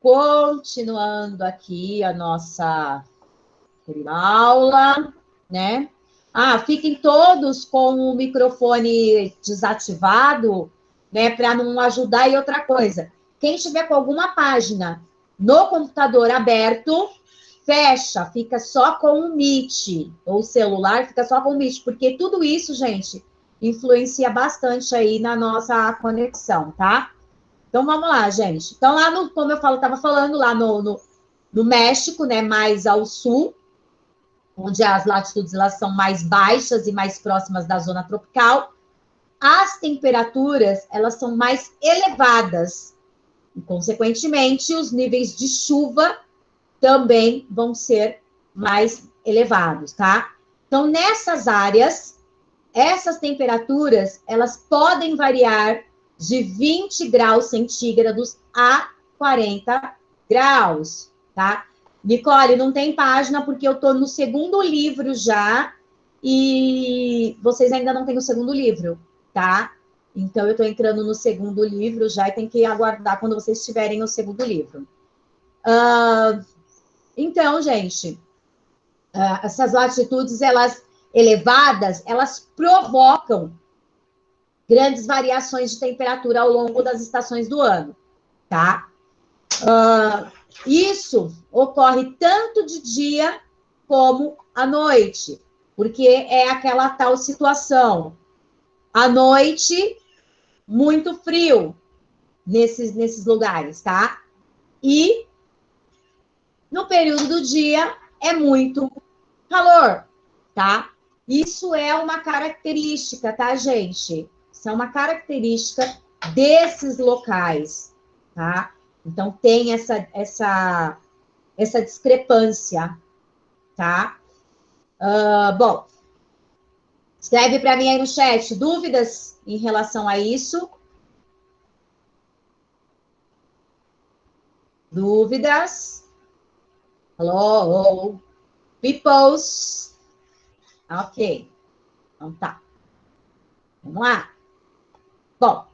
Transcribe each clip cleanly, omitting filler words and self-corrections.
Continuando aqui a nossa aula, né? Fiquem todos com o microfone desativado, né? Para não ajudar. E outra coisa, quem estiver com alguma página no computador aberto, fecha, fica só com o Meet, ou o celular fica só com o Meet, porque tudo isso, gente, influencia bastante aí na nossa conexão, tá? Então, vamos lá, gente. Então, lá no, como eu estava falando, lá no México, né, mais ao sul, onde as latitudes elas são mais baixas e mais próximas da zona tropical, as temperaturas elas são mais elevadas. E, consequentemente, os níveis de chuva também vão ser mais elevados, tá? Então, nessas áreas, essas temperaturas, elas podem variar de 20 graus centígrados a 40 graus, tá? Nicole, não tem página porque eu tô no segundo livro já e vocês ainda não têm o segundo livro, tá? Então, eu tô entrando no segundo livro já e tem que aguardar quando vocês tiverem o segundo livro. Então, gente, essas latitudes, elas elevadas, elas provocam grandes variações de temperatura ao longo das estações do ano, tá? Isso ocorre tanto de dia como à noite, porque é aquela tal situação. À noite, muito frio nesses lugares, tá? E no período do dia é muito calor, tá? Isso é uma característica, tá, gente? Isso é uma característica desses locais, tá? Então, tem essa discrepância, tá? Bom, escreve para mim aí no chat dúvidas em relação a isso. Dúvidas? Hello, peoples. Ok, então tá. Vamos lá. Bom,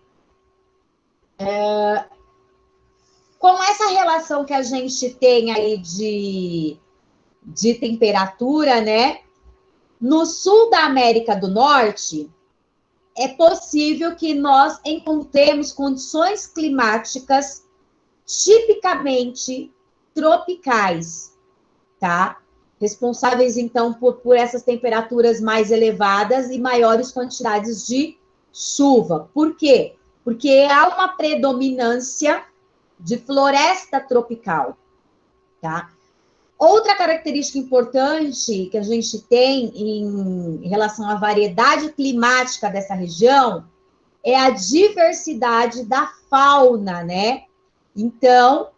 com essa relação que a gente tem aí de temperatura, né? No sul da América do Norte, é possível que nós encontremos condições climáticas tipicamente tropicais, tá? Responsáveis, então, por essas temperaturas mais elevadas e maiores quantidades de chuva. Por quê? Porque há uma predominância de floresta tropical, tá? Outra característica importante que a gente tem em relação à variedade climática dessa região é a diversidade da fauna, né? Então,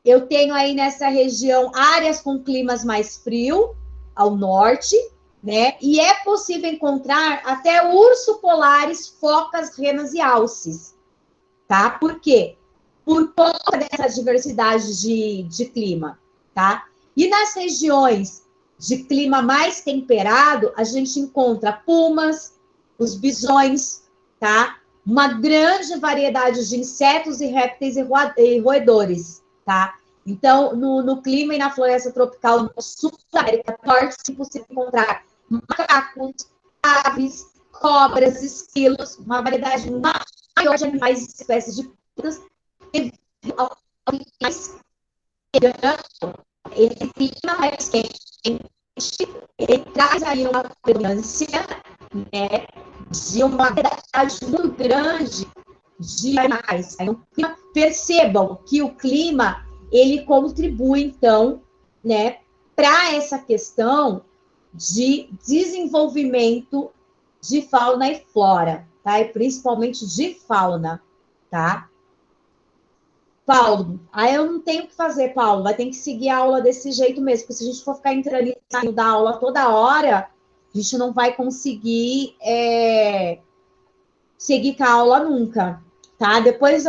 eu tenho aí nessa região áreas com climas mais frio ao norte, né? E é possível encontrar até urso polares, focas, renas e alces, tá? Por quê? Por conta dessa diversidade de clima, tá? E nas regiões de clima mais temperado, a gente encontra pumas, os bisões, tá? Uma grande variedade de insetos e répteis e roedores, tá? Então, no clima e na floresta tropical no sul da América do Norte, é possível encontrar macacos, aves, cobras, esquilos, uma variedade maior de animais e espécies de plantas, esse clima mais quente, ele traz aí uma predominância, né, de uma variedade muito grande de animais. Percebam que o clima, ele contribui, então, né, para essa questão de desenvolvimento de fauna e flora, tá? E principalmente de fauna, tá? Paulo, aí eu não tenho o que fazer, Paulo, vai ter que seguir a aula desse jeito mesmo, porque se a gente for ficar entrando e saindo da aula toda hora, a gente não vai conseguir seguir com a aula nunca, tá? Depois,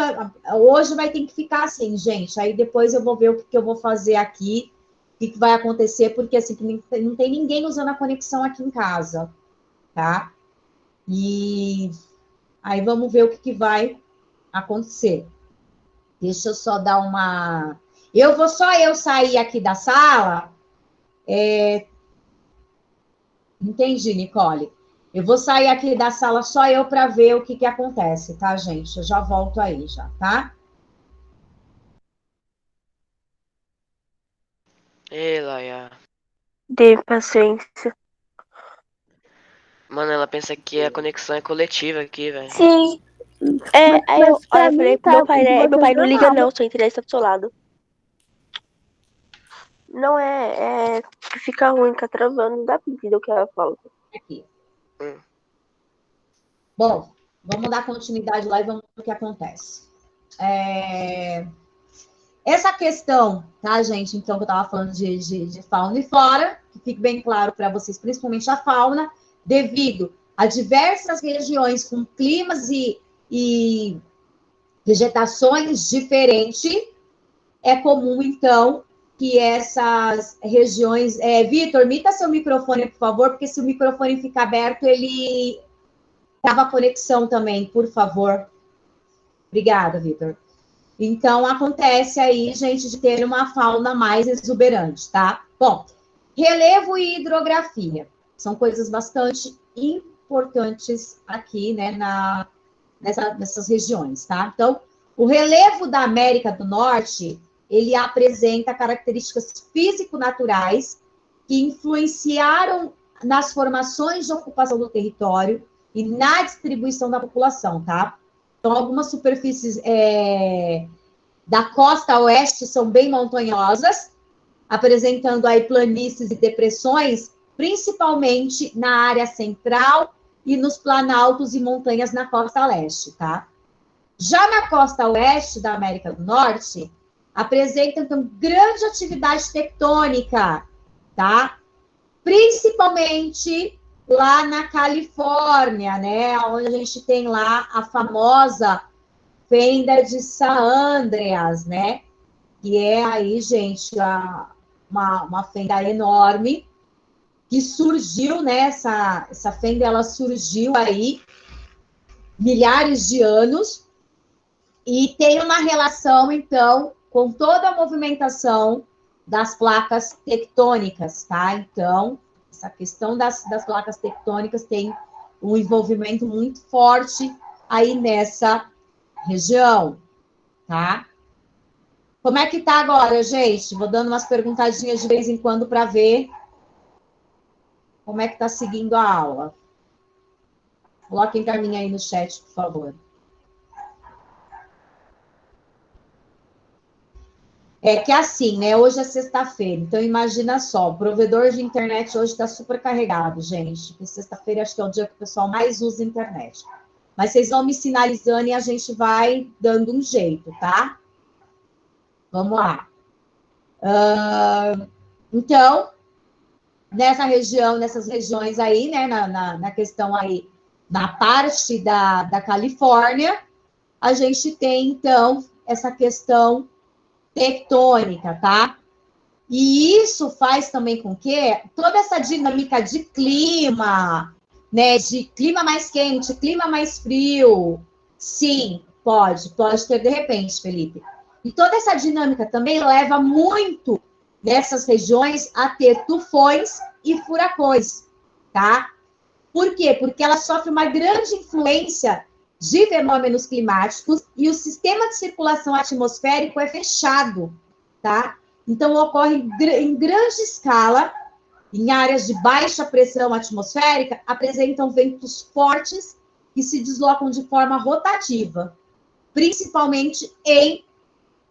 hoje vai ter que ficar assim, gente, aí depois eu vou ver o que eu vou fazer aqui, o que vai acontecer, porque assim, não tem ninguém usando a conexão aqui em casa, tá? E aí vamos ver o que vai acontecer. Deixa eu só dar uma... Só eu sair aqui da sala. Entendi, Nicole. Eu vou sair aqui da sala só eu para ver o que acontece, tá, gente? Eu já volto aí, já, tá? Ei, Laia. Dê paciência. Mano, ela pensa que a conexão é coletiva aqui, velho. Sim. Aí eu falei pro meu pai, né? Meu pai não liga não, sua internet tá do seu lado. Não é que fica ruim, fica travando, não dá pra entender o que ela fala. Aqui. Bom, vamos dar continuidade lá e vamos ver o que acontece. Essa questão, tá, gente? Então, que eu estava falando de fauna e flora, que fique bem claro para vocês, principalmente a fauna, devido a diversas regiões com climas e vegetações diferentes, é comum, então, que essas regiões... Vitor, mita seu microfone, por favor, porque se o microfone ficar aberto, ele trava a conexão também, por favor. Obrigada, Vitor. Então, acontece aí, gente, de ter uma fauna mais exuberante, tá? Bom, relevo e hidrografia são coisas bastante importantes aqui, né, nessas regiões, tá? Então, o relevo da América do Norte, ele apresenta características físico-naturais que influenciaram nas formações de ocupação do território e na distribuição da população, tá? Então, algumas superfícies da costa oeste são bem montanhosas, apresentando aí planícies e depressões, principalmente na área central e nos planaltos e montanhas na costa leste, tá? Já na costa oeste da América do Norte, apresenta, então, grande atividade tectônica, tá? Principalmente lá na Califórnia, né? Onde a gente tem lá a famosa fenda de San Andreas, né? Que é aí, gente, uma fenda enorme que surgiu, né? Essa fenda, ela surgiu aí milhares de anos e tem uma relação, então, com toda a movimentação das placas tectônicas, tá? Então, essa questão das placas tectônicas tem um envolvimento muito forte aí nessa região, tá? Como é que tá agora, gente? Vou dando umas perguntadinhas de vez em quando para ver como é que tá seguindo a aula. Coloquem para mim aí no chat, por favor. É que assim, né? Hoje é sexta-feira, então imagina só, o provedor de internet hoje está super carregado, gente. Porque sexta-feira acho que é o dia que o pessoal mais usa a internet. Mas vocês vão me sinalizando e a gente vai dando um jeito, tá? Vamos lá. Então, nessas regiões aí, né? Na questão aí, na parte da Califórnia, a gente tem, então, essa questão tectônica, tá? E isso faz também com que toda essa dinâmica de clima, né, de clima mais quente, clima mais frio, sim, pode ter de repente, Felipe. E toda essa dinâmica também leva muito nessas regiões a ter tufões e furacões, tá? Por quê? Porque ela sofre uma grande influência de fenômenos climáticos e o sistema de circulação atmosférico é fechado, tá? Então, ocorre em grande escala, em áreas de baixa pressão atmosférica, apresentam ventos fortes que se deslocam de forma rotativa, principalmente em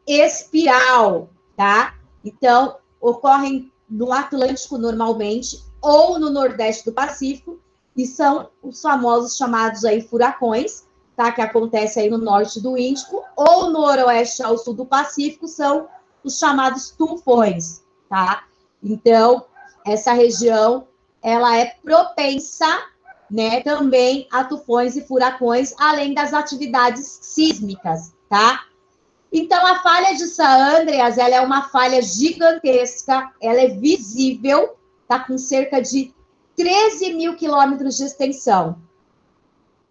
espiral, tá? Então, ocorrem no Atlântico normalmente ou no Nordeste do Pacífico, e são os famosos chamados aí furacões, tá? Que acontece aí no norte do Índico, ou no noroeste ao sul do Pacífico, são os chamados tufões, tá? Então, essa região, ela é propensa, né, também a tufões e furacões, além das atividades sísmicas, tá? Então, a falha de San Andreas, ela é uma falha gigantesca, ela é visível, tá com cerca de 13 mil quilômetros de extensão,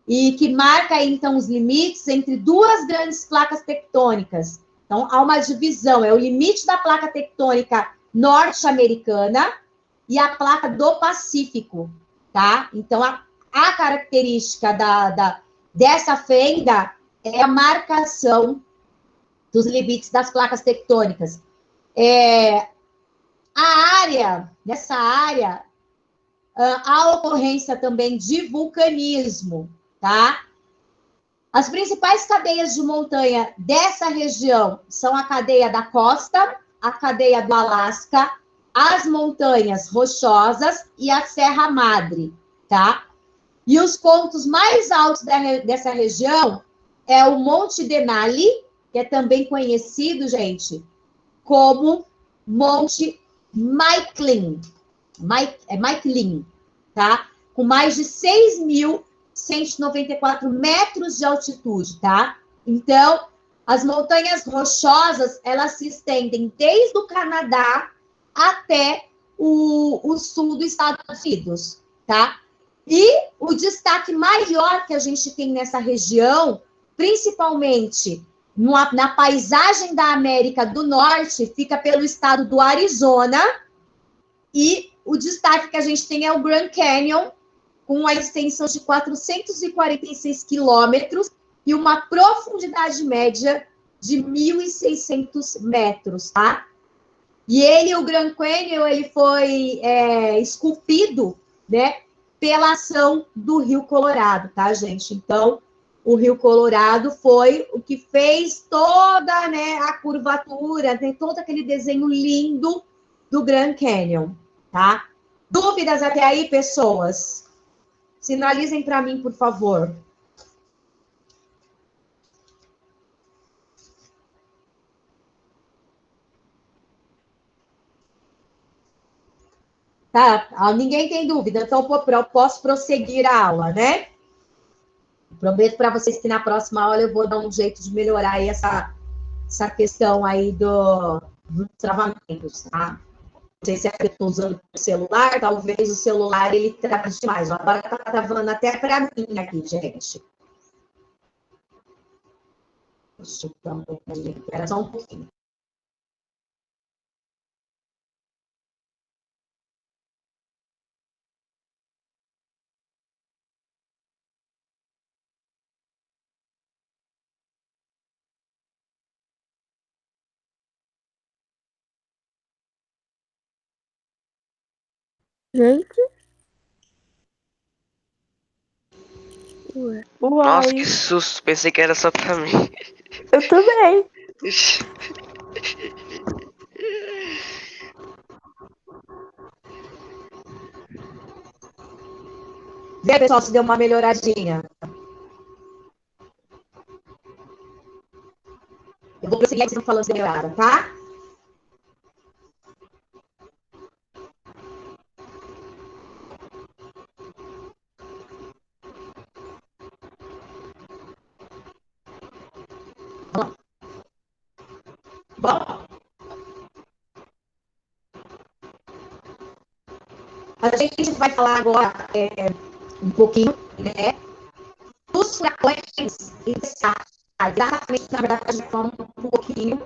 e que marca, então, os limites entre duas grandes placas tectônicas, Então, há uma divisão, é o limite da placa tectônica norte-americana e a placa do Pacífico, tá? Então, a característica dessa fenda é a marcação dos limites das placas tectônicas. Nessa área, há ocorrência também de vulcanismo, tá? As principais cadeias de montanha dessa região são a cadeia da costa, a cadeia do Alasca, as montanhas rochosas e a Serra Madre, tá? E os pontos mais altos dessa região é o Monte Denali, que é também conhecido, gente, como Monte Miquelon, tá? Com mais de 6.194 metros de altitude, tá? Então, as montanhas rochosas, elas se estendem desde o Canadá até o sul dos Estados Unidos, tá? E o destaque maior que a gente tem nessa região, principalmente na paisagem da América do Norte, fica pelo estado do Arizona, e o destaque que a gente tem é o Grand Canyon, com uma extensão de 446 quilômetros e uma profundidade média de 1.600 metros, tá? E o Grand Canyon, ele foi esculpido, né, pela ação do Rio Colorado, tá, gente? Então, o Rio Colorado foi o que fez toda, né, a curvatura, tem todo aquele desenho lindo do Grand Canyon, tá? Dúvidas até aí, pessoas? Sinalizem para mim, por favor. Tá? Ninguém tem dúvida, então eu posso prosseguir a aula, né? Prometo para vocês que na próxima aula eu vou dar um jeito de melhorar aí essa questão aí dos travamentos, tá? Não sei se é que eu estou usando o celular, talvez o celular ele trave demais. Agora está travando até para mim aqui, gente. Espera só um pouquinho. Gente. Nossa, que Uai. susto. Pensei que era só pra mim. Eu também. Vê, pessoal, se deu uma melhoradinha. Eu vou prosseguir, vocês estão falando se melhoraram, tá? Bom, a gente vai falar agora um pouquinho, né, dos furacões exatamente, na verdade, a gente vai falar um pouquinho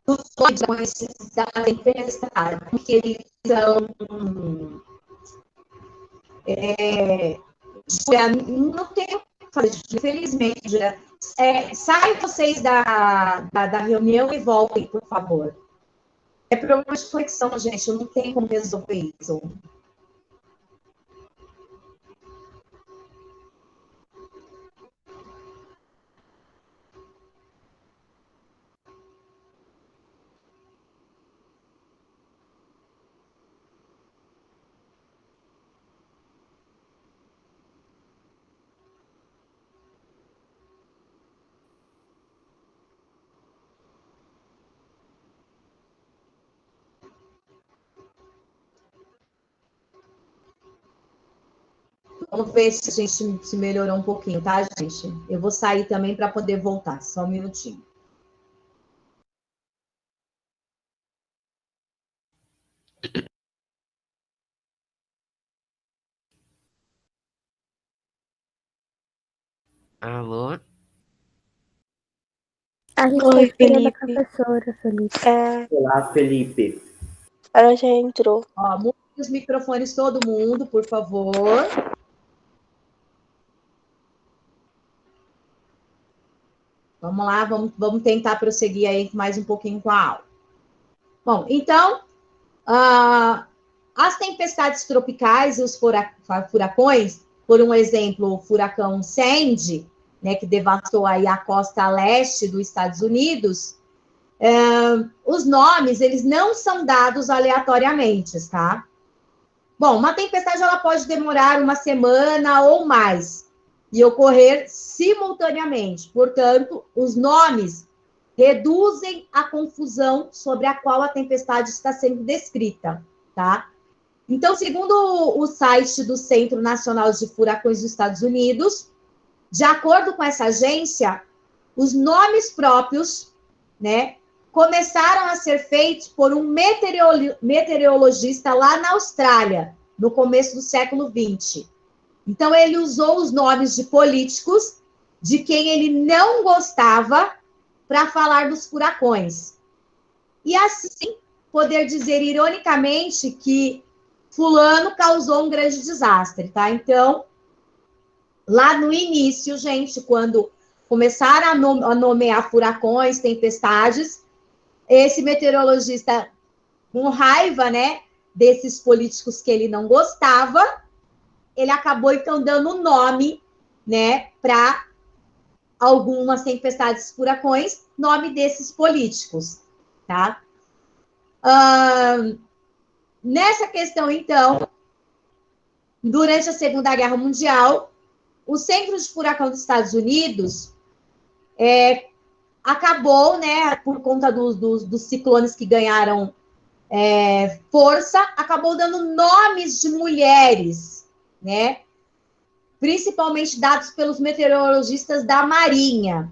dos furacões da tempestade, porque eles são não tem o que fazer, infelizmente, já. Saiam vocês da reunião e voltem, por favor. É problema de flexão, gente, eu não tenho como resolver isso. Vamos ver se a gente se melhorou um pouquinho, tá, gente? Eu vou sair também para poder voltar. Só um minutinho. Alô? A gente Oi, tá esperando a Felipe. professora, Felipe. Olá, Felipe. Ela já entrou. Ó, mude os microfones todo mundo, por favor. Vamos lá, vamos tentar prosseguir aí mais um pouquinho com a aula. Bom, então, as tempestades tropicais e os furacões, por um exemplo, o furacão Sandy, né, que devastou aí a costa leste dos Estados Unidos, os nomes, eles não são dados aleatoriamente, tá? Bom, uma tempestade, ela pode demorar uma semana ou mais e ocorrer simultaneamente. Portanto, os nomes reduzem a confusão sobre a qual a tempestade está sendo descrita, tá? Então, segundo o site do Centro Nacional de Furacões dos Estados Unidos, de acordo com essa agência, os nomes próprios, né, começaram a ser feitos por um meteorologista lá na Austrália, no começo do século XX. Então, ele usou os nomes de políticos de quem ele não gostava para falar dos furacões. E assim, poder dizer ironicamente que fulano causou um grande desastre, tá? Então, lá no início, gente, quando começaram a nomear furacões, tempestades, esse meteorologista, com raiva, né, desses políticos que ele não gostava, ele acabou, então, dando nome, né, para algumas tempestades, furacões, nome desses políticos, tá? Nessa questão, então, durante a Segunda Guerra Mundial, o Centro de Furacão dos Estados Unidos acabou, né, por conta dos ciclones que ganharam força, acabou dando nomes de mulheres, né, principalmente dados pelos meteorologistas da Marinha.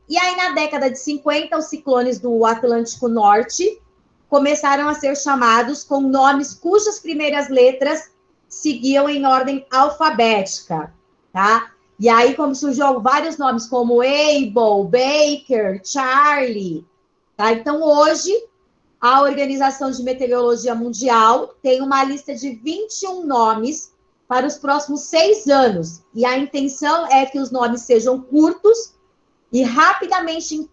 E aí, na década de 50, os ciclones do Atlântico Norte começaram a ser chamados com nomes cujas primeiras letras seguiam em ordem alfabética, tá? E aí, como surgiu vários nomes, como Abel, Baker, Charlie, tá? Então, hoje, a Organização de Meteorologia Mundial tem uma lista de 21 nomes para os próximos 6 anos. E a intenção é que os nomes sejam curtos e rapidamente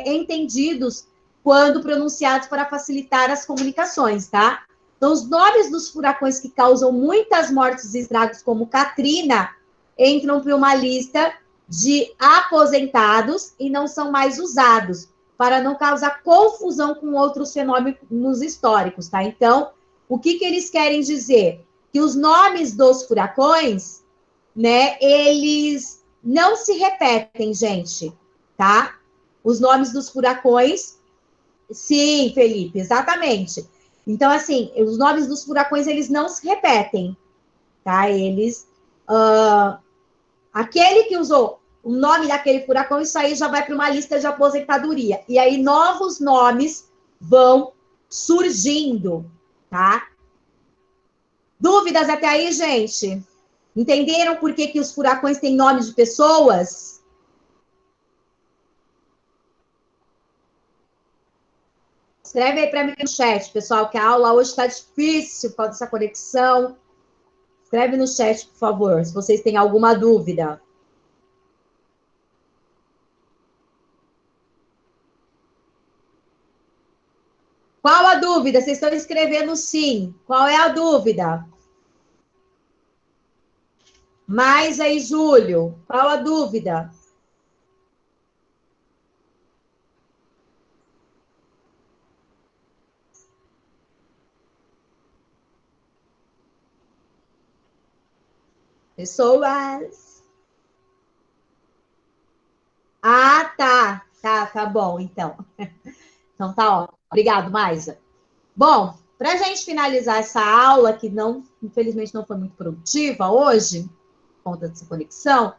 entendidos quando pronunciados para facilitar as comunicações, tá? Então, os nomes dos furacões que causam muitas mortes e estragos, como Katrina, entram para uma lista de aposentados e não são mais usados, para não causar confusão com outros fenômenos históricos, tá? Então, o que eles querem dizer? Que os nomes dos furacões, né, eles não se repetem, gente, tá? Os nomes dos furacões, sim, Felipe, exatamente. Então, assim, os nomes dos furacões, eles não se repetem, tá? Eles, aquele que usou o nome daquele furacão, isso aí já vai para uma lista de aposentadoria. E aí, novos nomes vão surgindo, tá? Dúvidas até aí, gente? Entenderam por que os furacões têm nome de pessoas? Escreve aí para mim no chat, pessoal, que a aula hoje está difícil por causa dessa conexão. Escreve no chat, por favor, se vocês têm alguma dúvida. Qual a dúvida? Vocês estão escrevendo sim. Qual é a dúvida? Mais aí, Júlio. Qual a dúvida? Pessoas. Ah, tá. Tá bom, então. Então tá, ó. Obrigado, Maisa. Bom, para a gente finalizar essa aula, que não, infelizmente não foi muito produtiva hoje, por conta dessa conexão,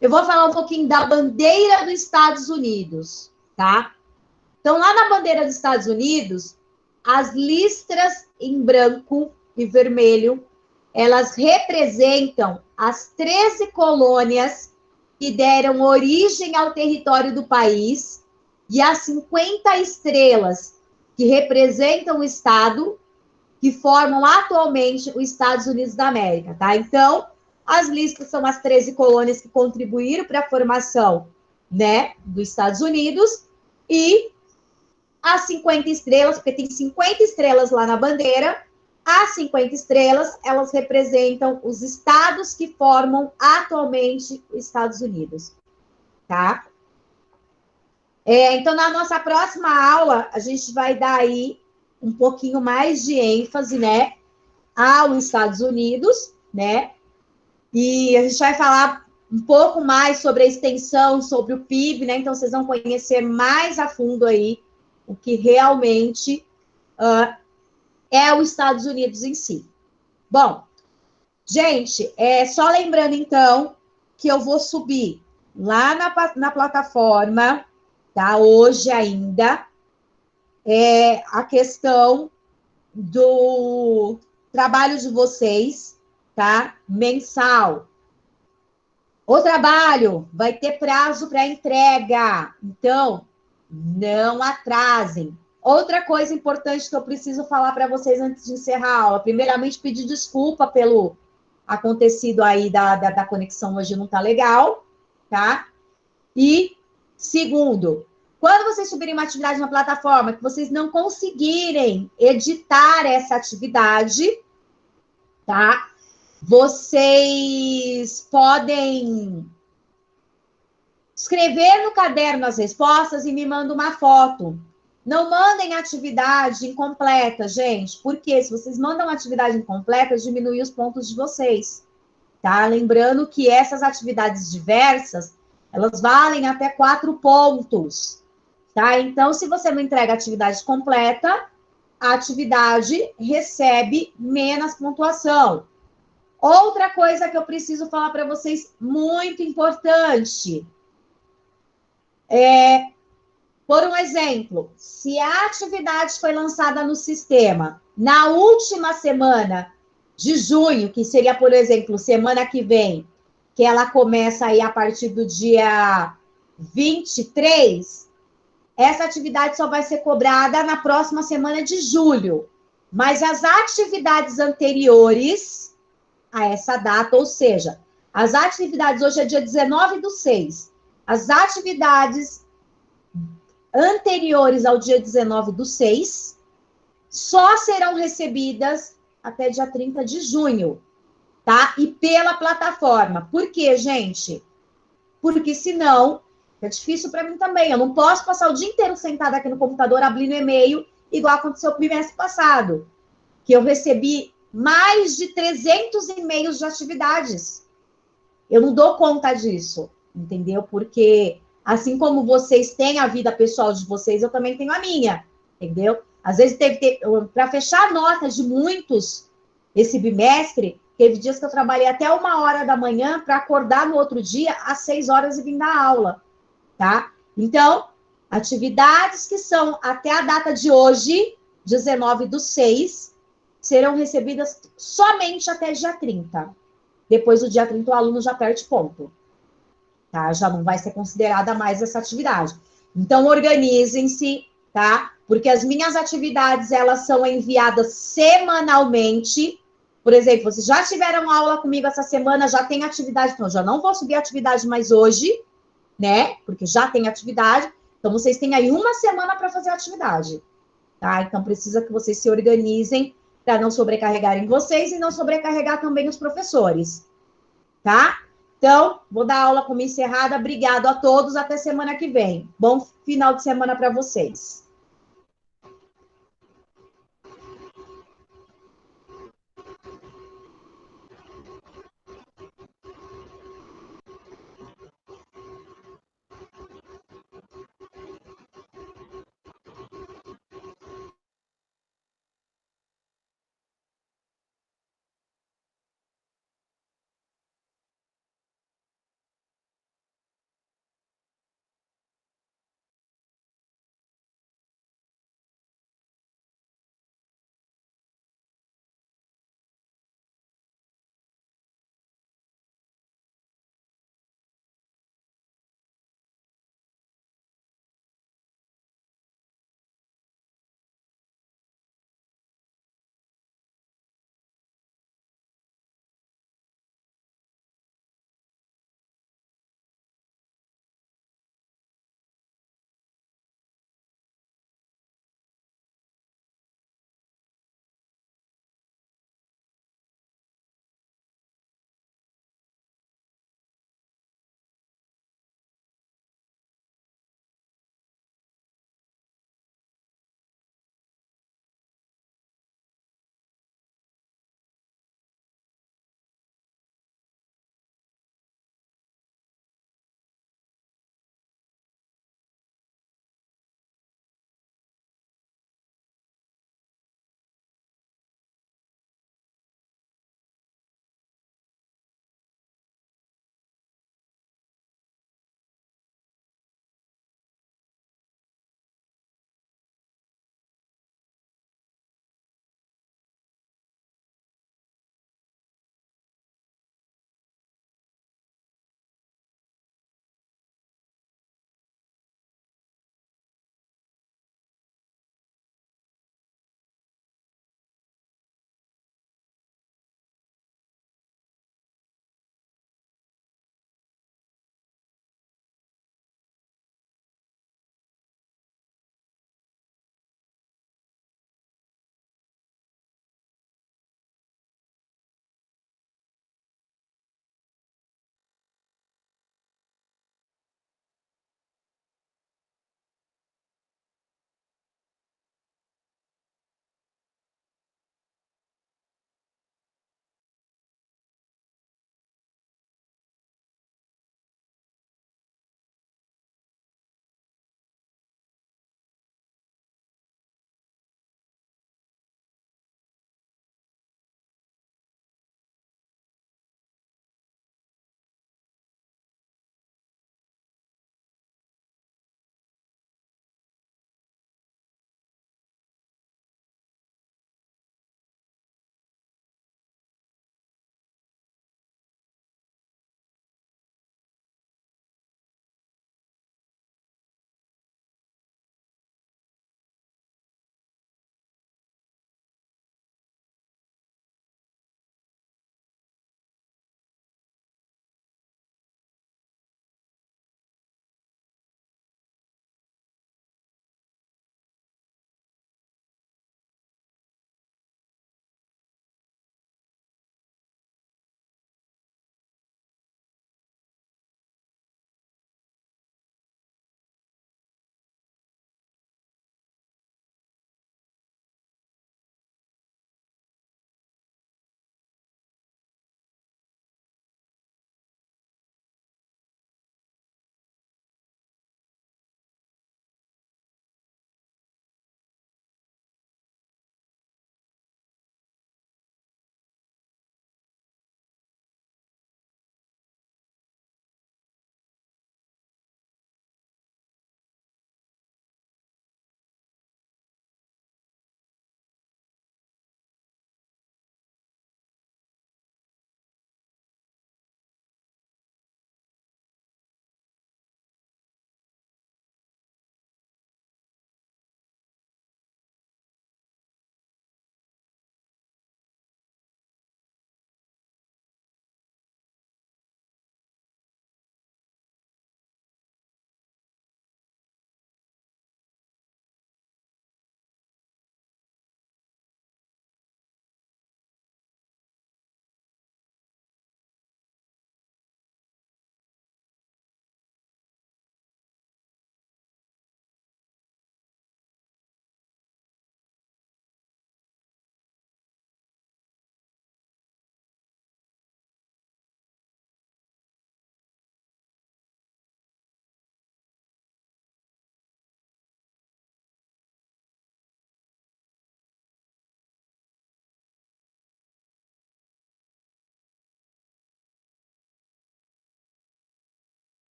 eu vou falar um pouquinho da bandeira dos Estados Unidos, tá? Então, lá na bandeira dos Estados Unidos, as listras em branco e vermelho, elas representam as 13 colônias que deram origem ao território do país e as 50 estrelas que representam o estado que formam atualmente os Estados Unidos da América, tá? Então, as listas são as 13 colônias que contribuíram para a formação, né, dos Estados Unidos, e as 50 estrelas, porque tem 50 estrelas lá na bandeira, as 50 estrelas, elas representam os estados que formam atualmente os Estados Unidos, tá? Então, na nossa próxima aula, a gente vai dar aí um pouquinho mais de ênfase, né, aos Estados Unidos, né, e a gente vai falar um pouco mais sobre a extensão, sobre o PIB, né, então vocês vão conhecer mais a fundo aí o que realmente é os Estados Unidos em si. Bom, gente, só lembrando, então, que eu vou subir lá na plataforma, tá, hoje ainda, a questão do trabalho de vocês, tá? Mensal. O trabalho vai ter prazo para entrega, então não atrasem. Outra coisa importante que eu preciso falar para vocês antes de encerrar a aula, primeiramente pedir desculpa pelo acontecido aí da conexão hoje não tá legal, tá? E segundo, quando vocês subirem uma atividade na plataforma que vocês não conseguirem editar essa atividade, tá? Vocês podem escrever no caderno as respostas e me mandam uma foto. Não mandem atividade incompleta, gente, porque se vocês mandam atividade incompleta, diminui os pontos de vocês, tá? Lembrando que essas atividades diversas, elas valem até 4 pontos. Tá? Então, se você não entrega a atividade completa, a atividade recebe menos pontuação. Outra coisa que eu preciso falar para vocês, muito importante, por um exemplo, se a atividade foi lançada no sistema na última semana de junho, que seria, por exemplo, semana que vem, que ela começa aí a partir do dia 23, essa atividade só vai ser cobrada na próxima semana de julho. Mas as atividades anteriores a essa data, ou seja, as atividades, hoje é dia 19/6, as atividades anteriores ao dia 19/6 só serão recebidas até dia 30 de junho, tá? E pela plataforma. Por quê, gente? Porque senão é difícil para mim também. Eu não posso passar o dia inteiro sentada aqui no computador abrindo e-mail, igual aconteceu no bimestre passado, que eu recebi mais de 300 e-mails de atividades. Eu não dou conta disso, entendeu? Porque assim como vocês têm a vida pessoal de vocês, eu também tenho a minha, entendeu? Às vezes para fechar notas de muitos esse bimestre, teve dias que eu trabalhei até 1h da manhã para acordar no outro dia às 6 horas e vir dar aula. Tá? Então, atividades que são até a data de hoje, 19/6, serão recebidas somente até dia 30. Depois do dia 30, o aluno já perde ponto. Tá? Já não vai ser considerada mais essa atividade. Então, organizem-se, tá? Porque as minhas atividades, elas são enviadas semanalmente. Por exemplo, vocês já tiveram aula comigo essa semana, já tem atividade, então eu já não vou subir a atividade mais hoje, né? Porque já tem atividade. Então, vocês têm aí uma semana para fazer a atividade, tá? Então, precisa que vocês se organizem para não sobrecarregarem vocês e não sobrecarregar também os professores, tá? Então, vou dar aula como encerrada. Obrigado a todos. Até semana que vem. Bom final de semana para vocês.